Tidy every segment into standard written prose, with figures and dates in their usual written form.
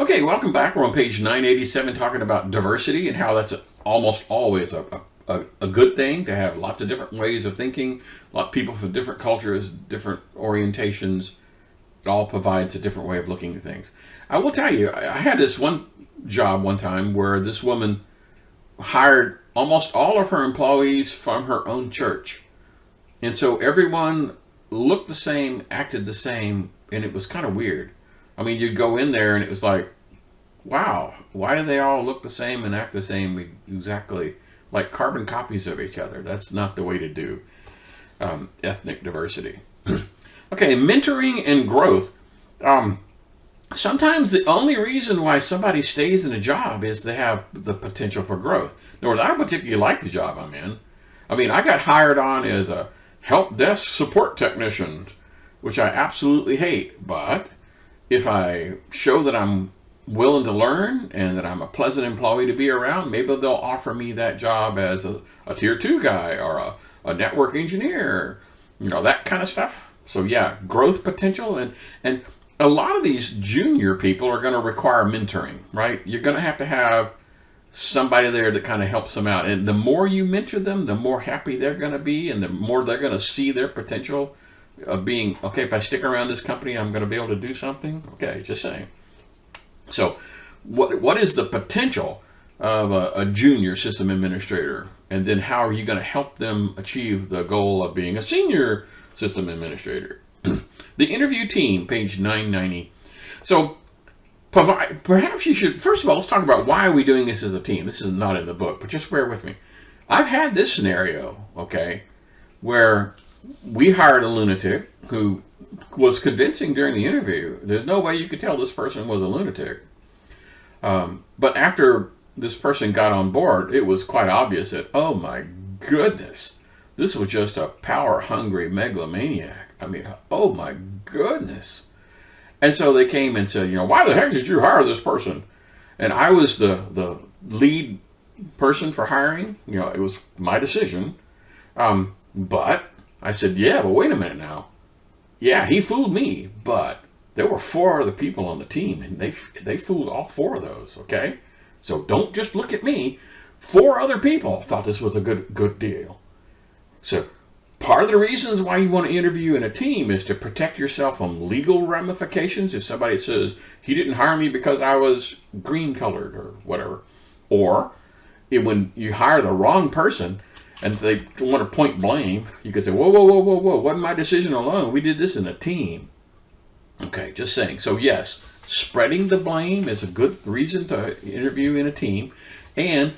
Okay, welcome back. We're on page 987 talking about diversity and how that's almost always a good thing to have lots of different ways of thinking, a lot of people from different cultures, different orientations. It all provides a different way of looking at things. I will tell you, I had this one job one time where this woman hired almost all of her employees from her own church. And so everyone looked the same, acted the same, and it was kind of weird. I mean, you'd go in there and it was like, wow, why do they all look the same and act the same exactly like carbon copies of each other? That's not the way to do ethnic diversity. Okay, mentoring and growth. Sometimes the only reason why somebody stays in a job is they have the potential for growth. In other words, I don't particularly like the job I'm in. I mean, I got hired on as a help desk support technician, which I absolutely hate, but if I show that I'm willing to learn and that I'm a pleasant employee to be around, maybe they'll offer me that job as a tier 2 guy or a network engineer, that kind of stuff. So yeah, growth potential. And a lot of these junior people are going to require mentoring, right? You're going to have somebody there that kind of helps them out. And the more you mentor them, the more happy they're going to be and the more they're going to see their potential of being, okay, if I stick around this company, I'm going to be able to do something. Okay, just saying. So what is the potential of a junior system administrator? And then how are you going to help them achieve the goal of being a senior system administrator? The interview team, page 990. So perhaps you should, first of all, let's talk about why are we doing this as a team. This is not in the book, but just bear with me. I've had this scenario, okay, where we hired a lunatic who was convincing during the interview. There's no way you could tell this person was a lunatic. But after this person got on board, it was quite obvious that, oh my goodness, this was just a power-hungry megalomaniac. I mean, oh my goodness. And so they came and said, why the heck did you hire this person? And I was the lead person for hiring. It was my decision. But I said, yeah, but wait a minute now. Yeah, he fooled me, but there were 4 other people on the team, and they fooled all 4 of those, okay? So don't just look at me. 4 other people thought this was a good deal. So part of the reasons why you want to interview in a team is to protect yourself from legal ramifications. If somebody says, he didn't hire me because I was green colored or whatever. Or when you hire the wrong person, and they want to point blame, you can say, whoa, wasn't my decision alone. We did this in a team. Okay, just saying. So yes, spreading the blame is a good reason to interview in a team. And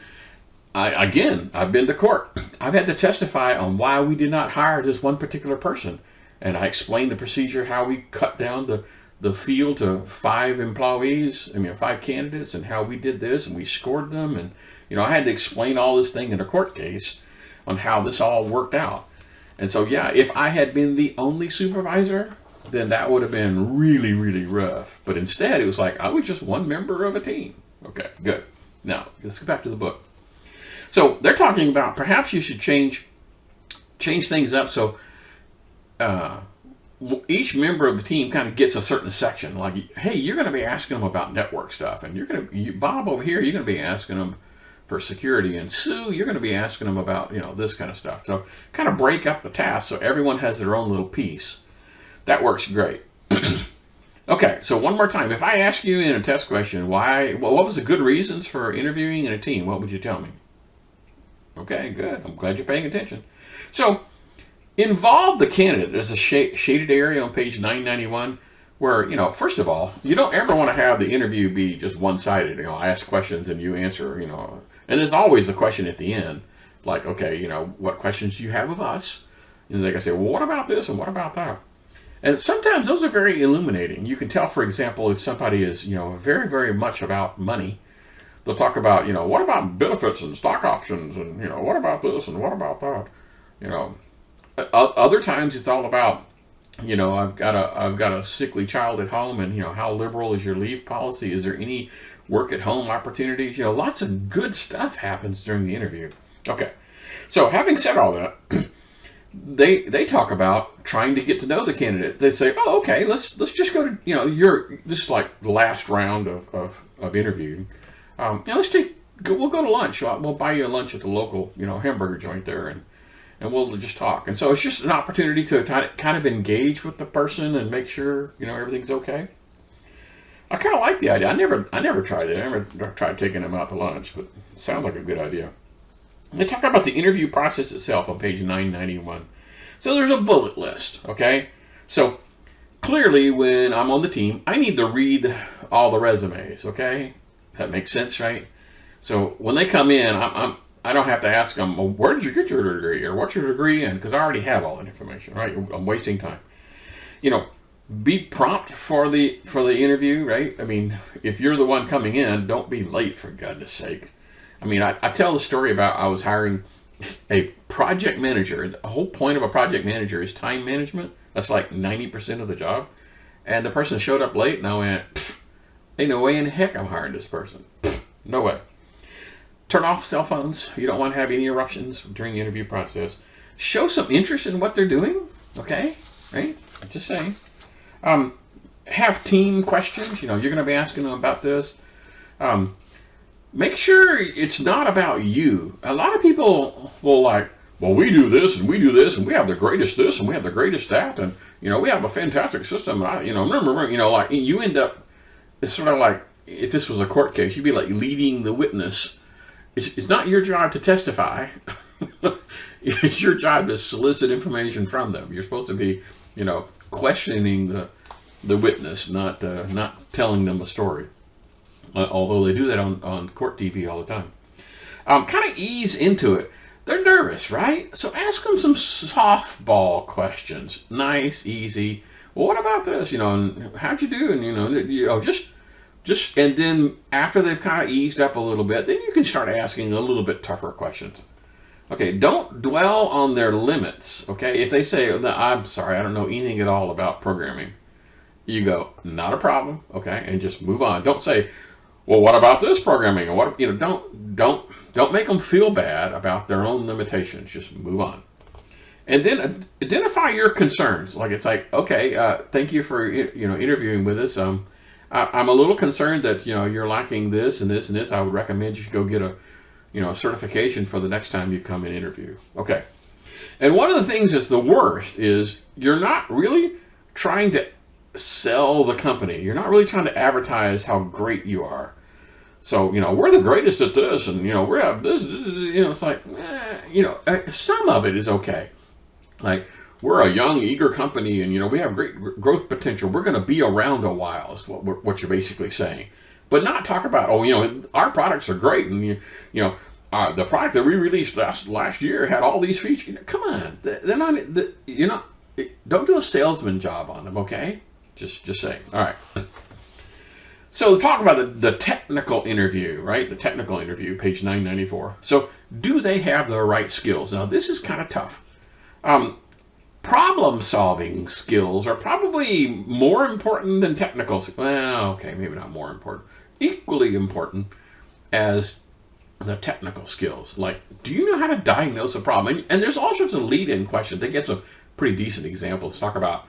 I've been to court. I've had to testify on why we did not hire this one particular person. And I explained the procedure, how we cut down the field to 5 employees, 5 candidates, and how we did this, and we scored them. And, I had to explain all this thing in a court case on how this all worked out. And so, yeah, if I had been the only supervisor, then that would have been really, really rough. But instead, it was like, I was just one member of a team. Okay, good. Now, let's get back to the book. So they're talking about perhaps you should change things up so each member of the team kind of gets a certain section. Like, hey, you're going to be asking them about network stuff. And Bob over here, you're going to be asking them for security, and Sue, you're going to be asking them about this kind of stuff. So kind of break up the task so everyone has their own little piece. That works great. Okay, so one more time, if I ask you in a test question what was the good reasons for interviewing in a team, what would you tell me? Okay, good. I'm glad you're paying attention. So involve the candidate. There's a shaded area on page 991 where, first of all, you don't ever want to have the interview be just one-sided. I ask questions and you answer, and there's always the question at the end, like, okay, what questions do you have of us? And they can say, well, what about this and what about that? And sometimes those are very illuminating. You can tell, for example, if somebody is, very, very much about money. They'll talk about, what about benefits and stock options and, what about this and what about that? Other times it's all about, I've got a sickly child at home and, how liberal is your leave policy? Is there any work at home opportunities? Lots of good stuff happens during the interview. Okay. So having said all that, they talk about trying to get to know the candidate. They say, oh, okay, let's just go to, this is like the last round of interviewing. We'll go to lunch. We'll buy you a lunch at the local, hamburger joint there, and we'll just talk. And so it's just an opportunity to kind of engage with the person and make sure, everything's okay. I kind of like the idea. I never tried it. I never tried taking them out to lunch, but it sounds like a good idea. They talk about the interview process itself on page 991. So there's a bullet list, okay? So clearly when I'm on the team, I need to read all the resumes, okay? That makes sense, right? So when they come in, I don't have to ask them, well, where did you get your degree? Or what's your degree in? Because I already have all that information, right? I'm wasting time. Be prompt for the interview, right? I mean, if you're the one coming in, don't be late, for goodness sake. I mean, I tell the story about I was hiring a project manager, and the whole point of a project manager is time management. That's like 90% of the job. And the person showed up late, and I went, ain't no way in heck I'm hiring this person. No way. Turn off cell phones. You don't want to have any interruptions during the interview process. Show some interest in what they're doing, okay? Right? Just saying. Have team questions. You're going to be asking them about this. Make sure it's not about you. A lot of people will well, we do this and we do this and we have the greatest this and we have the greatest that and we have a fantastic system. And you end up. It's sort of like if this was a court case, you'd be like leading the witness. It's not your job to testify. It's your job to solicit information from them. You're supposed to be, questioning the witness, not telling them a story. Although they do that on court TV all the time. Kind of ease into it. They're nervous, right? So ask them some softball questions. Nice, easy. Well, what about this? And how'd you do? And just and then after they've kind of eased up a little bit, then you can start asking a little bit tougher questions. Okay, don't dwell on their limits. Okay, if they say, no, I'm sorry, I don't know anything at all about programming, you go, not a problem. Okay, and just move on. Don't say, well, what about this programming? Or what? Don't make them feel bad about their own limitations. Just move on. And then identify your concerns. It's like, okay, thank you for interviewing with us. I'm a little concerned that you're lacking this and this and this. I would recommend you should go get a certification for the next time you come and interview. Okay. And one of the things that's the worst is you're not really trying to sell the company. You're not really trying to advertise how great you are. So, we're the greatest at this and, we have this, it's like, some of it is okay. Like, we're a young, eager company and, we have great growth potential. We're going to be around a while is what you're basically saying. But not talk about, our products are great and, the product that we released last year had all these features. Come on. They're not, don't do a salesman job on them, okay? Just saying. All right. So let's talk about the technical interview, right? The technical interview, page 994. So do they have the right skills? Now, this is kind of tough. Problem-solving skills are probably more important than technical. Well, okay, maybe not more important. Equally important as the technical skills. Like, do you know how to diagnose a problem? And there's all sorts of lead-in questions. They get some pretty decent examples. Talk about,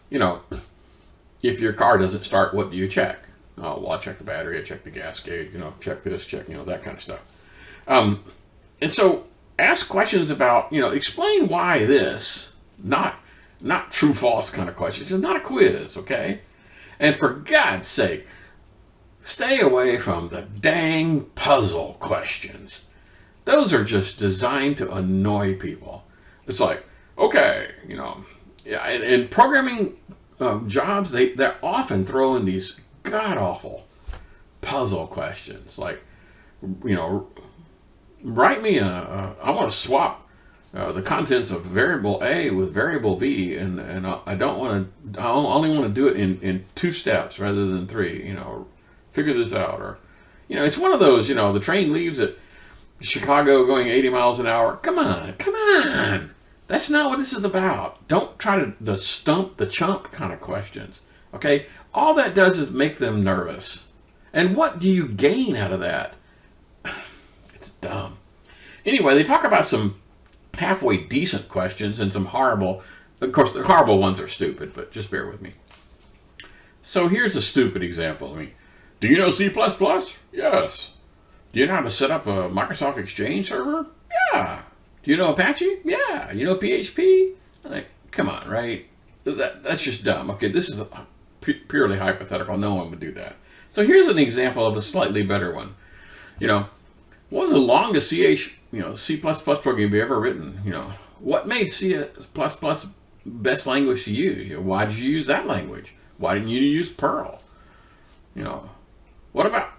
if your car doesn't start, what do you check? Oh, well, I check the battery, I check the gas gauge, check this, check, that kind of stuff. And so ask questions about, explain why this, not true, false kind of questions. It's not a quiz, okay? And for God's sake, stay away from the dang puzzle questions. Those are just designed to annoy people. It's like, okay, in programming jobs, they're often throwing these god-awful puzzle questions. Like, write me I want to swap the contents of variable A with variable B, and I only want to do it in 2 steps rather than 3, figure this out. Or, it's one of those, the train leaves at Chicago going 80 miles an hour. Come on. That's not what this is about. Don't try to stump the chump kind of questions. Okay? All that does is make them nervous. And what do you gain out of that? It's dumb. Anyway, they talk about some halfway decent questions and some horrible. Of course, the horrible ones are stupid, but just bear with me. So here's a stupid example. I mean, do you know C++? Yes. Do you know how to set up a Microsoft Exchange server? Yeah. Do you know Apache? Yeah. You know PHP? Like, come on, right? That's just dumb. Okay, this is purely hypothetical. No one would do that. So here's an example of a slightly better one. You know, what was the longest C++ program you ever written? You know, what made C++ best language to use? You know, why did you use that language? Why didn't you use Perl? You know, what about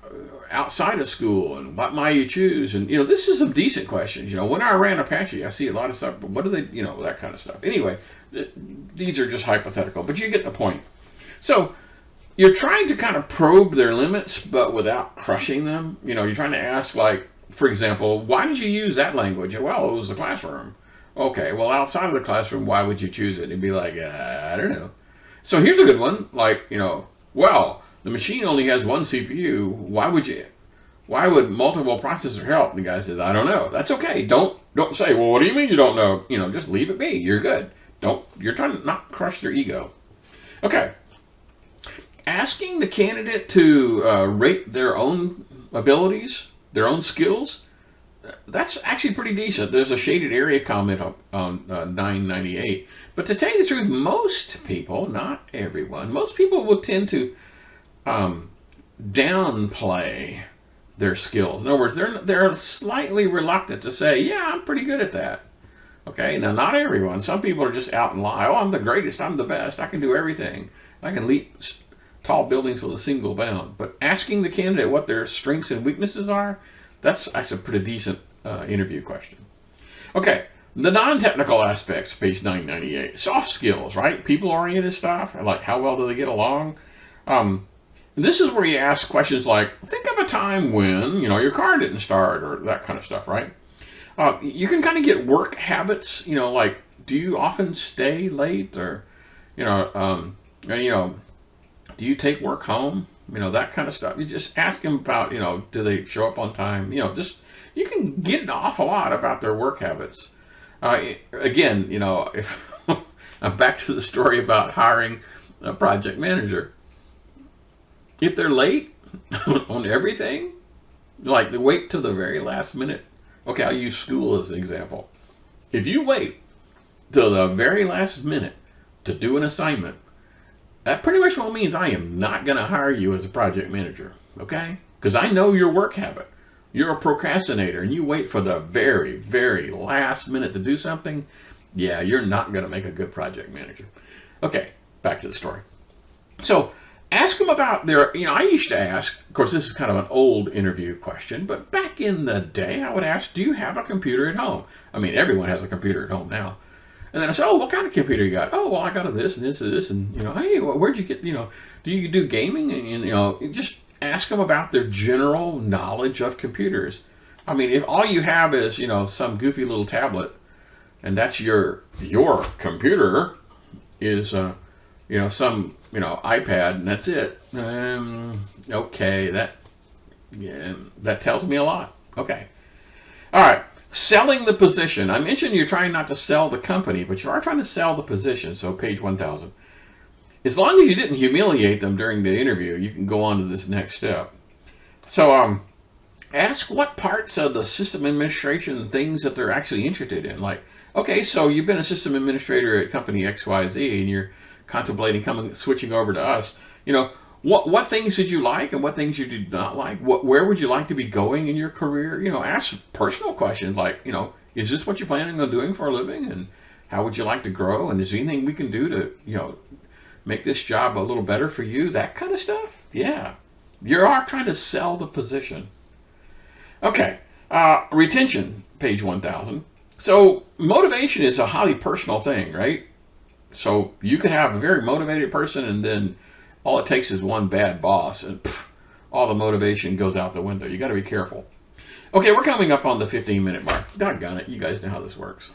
outside of school, and what might you choose? And, you know, this is some decent questions. You know, when I ran Apache, I see a lot of stuff, but what do they, you know, that kind of stuff. Anyway, these are just hypothetical, but you get the point. So you're trying to kind of probe their limits, but without crushing them. You know, you're trying to ask, like, for example, why did you use that language? Well, it was the classroom. Okay, well, outside of the classroom, why would you choose it? And it'd be like, I don't know. So here's a good one, like, you know, well, the machine only has one CPU. Why would multiple processors help? And the guy says, I don't know. That's okay. Don't say, well, what do you mean you don't know? You know, just leave it be. You're good. You're trying to not crush their ego. Okay. Asking the candidate to rate their own abilities, their own skills, that's actually pretty decent. There's a shaded area comment on 998. But to tell you the truth, most people, not everyone, most people will tend to downplay their skills. In other words, they're slightly reluctant to say, yeah, I'm pretty good at that. Okay, now not everyone. Some people are just out and lie. Oh, I'm the greatest. I'm the best. I can do everything. I can leap tall buildings with a single bound. But asking the candidate what their strengths and weaknesses are, that's actually a pretty decent interview question. Okay, the non-technical aspects, page 998. Soft skills, right? People-oriented stuff, like how well do they get along? This is where you ask questions like, think of a time when, you know, your car didn't start, or that kind of stuff, right? You can kind of get work habits, you know, like, do you often stay late, or, you know, do you take work home? You know, that kind of stuff. You just ask them about, you know, do they show up on time? You know, just, you can get an awful lot about their work habits. Again, you know, if I'm back to the story about hiring a project manager. If they're late on everything, like they wait till the very last minute. Okay, I'll use school as an example. If you wait till the very last minute to do an assignment, that pretty much well means I am not going to hire you as a project manager, okay? Because I know your work habit. You're a procrastinator and you wait for the very, very last minute to do something. Yeah, you're not going to make a good project manager. Okay, back to the story. So ask them about their, you know, I used to ask, of course, this is kind of an old interview question, but back in the day, I would ask, do you have a computer at home? I mean, everyone has a computer at home now. And then I said, oh, what kind of computer you got? Oh, well, I got this and this and this. And, you know, hey, well, where'd you get, you know, do you do gaming? And, you know, just ask them about their general knowledge of computers. I mean, if all you have is, you know, some goofy little tablet, and that's your computer is, you know, some, you know, iPad, and that's it. Okay, that tells me a lot. Okay. All right. Selling the position. I mentioned you're trying not to sell the company, but you are trying to sell the position. So page 1000. As long as you didn't humiliate them during the interview, you can go on to this next step. So ask what parts of the system administration things that they're actually interested in. Like, okay, so you've been a system administrator at company XYZ and you're contemplating switching over to us. You know, what things did you like and what things you did not like? Where would you like to be going in your career? You know, ask personal questions like, you know, is this what you're planning on doing for a living? And how would you like to grow? And is there anything we can do to, you know, make this job a little better for you? That kind of stuff. Yeah. You are trying to sell the position. Okay. Retention, page 1000. So motivation is a highly personal thing, right? So you could have a very motivated person and then all it takes is one bad boss and all the motivation goes out the window. You got to be careful. Okay, we're coming up on the 15-minute mark. Doggone it, you guys know how this works.